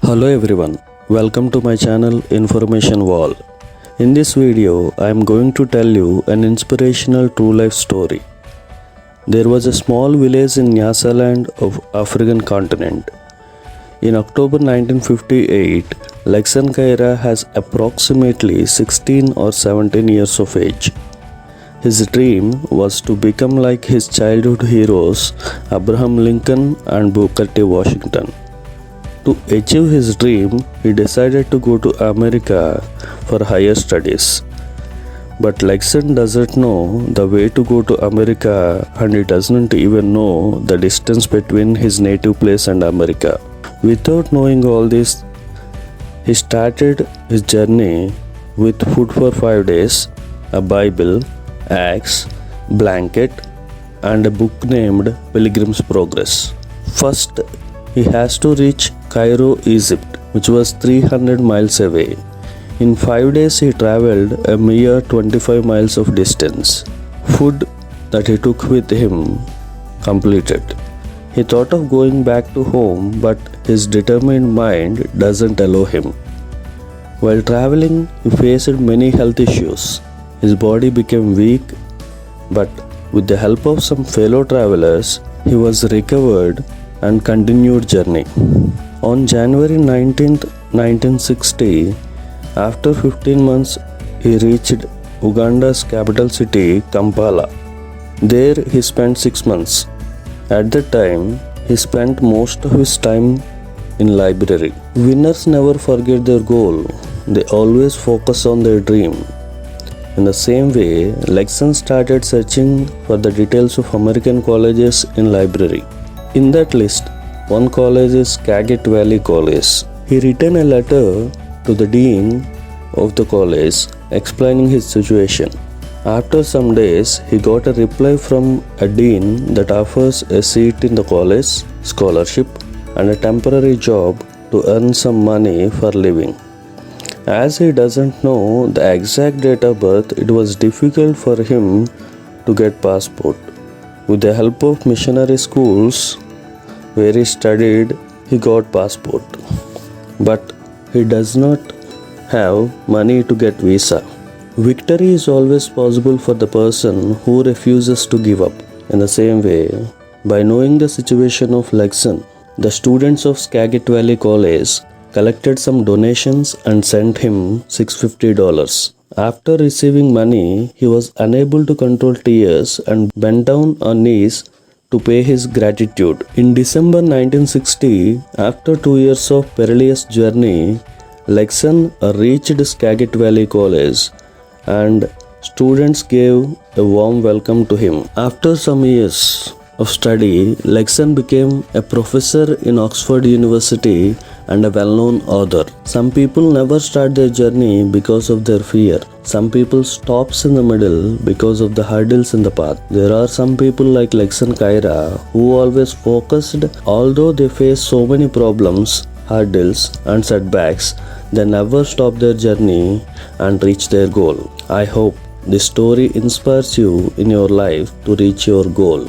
Hello everyone, welcome to my channel Information Wall. In this video, I am going to tell you an inspirational true life story. There was a small village in Nyasaland of African continent. In October 1958, Lexan Kaira has approximately 16 or 17 years of age. His dream was to become like his childhood heroes Abraham Lincoln and Booker T. Washington. To achieve his dream, he decided to go to America for higher studies. But Lexan doesn't know the way to go to America, and he doesn't even know the distance between his native place and America. Without knowing all this, he started his journey with food for 5 days, a Bible, axe, blanket, and a book named Pilgrim's Progress. First, he has to reach Cairo, Egypt, which was 300 miles away. In 5 days, he traveled a mere 25 miles of distance. Food that he took with him completed. He thought of going back to home, but his determined mind doesn't allow him. While traveling, he faced many health issues. His body became weak, but with the help of some fellow travelers, he was recovered and continued journey. On January 19, 1960, after 15 months, he reached Uganda's capital city, Kampala. There he spent 6 months. At that time, he spent most of his time in library. Winners never forget their goal. They always focus on their dream. In the same way, Lexan started searching for the details of American colleges in library. In that list, one college is Skagit Valley College. He written a letter to the dean of the college explaining his situation. After some days, he got a reply from a dean that offers a seat in the college, scholarship, and a temporary job to earn some money for living. As he doesn't know the exact date of birth, it was difficult for him to get passport. With the help of missionary schools where he studied, he got passport. But he does not have money to get visa. Victory is always possible for the person who refuses to give up. In the same way, by knowing the situation of Lexan, the students of Skagit Valley College collected some donations and sent him $650. After receiving money, he was unable to control tears and bent down on knees to pay his gratitude. In December 1960, after 2 years of perilous journey, Lexan reached Skagit Valley College and students gave a warm welcome to him. After some years of study, Lexan became a professor in Oxford University and a well-known author. Some people never start their journey because of their fear. Some people stops in the middle because of the hurdles in the path. There are some people like Lexan Kaira who always focused. Although they face so many problems, hurdles and setbacks, they never stop their journey and reach their goal. I hope this story inspires you in your life to reach your goal.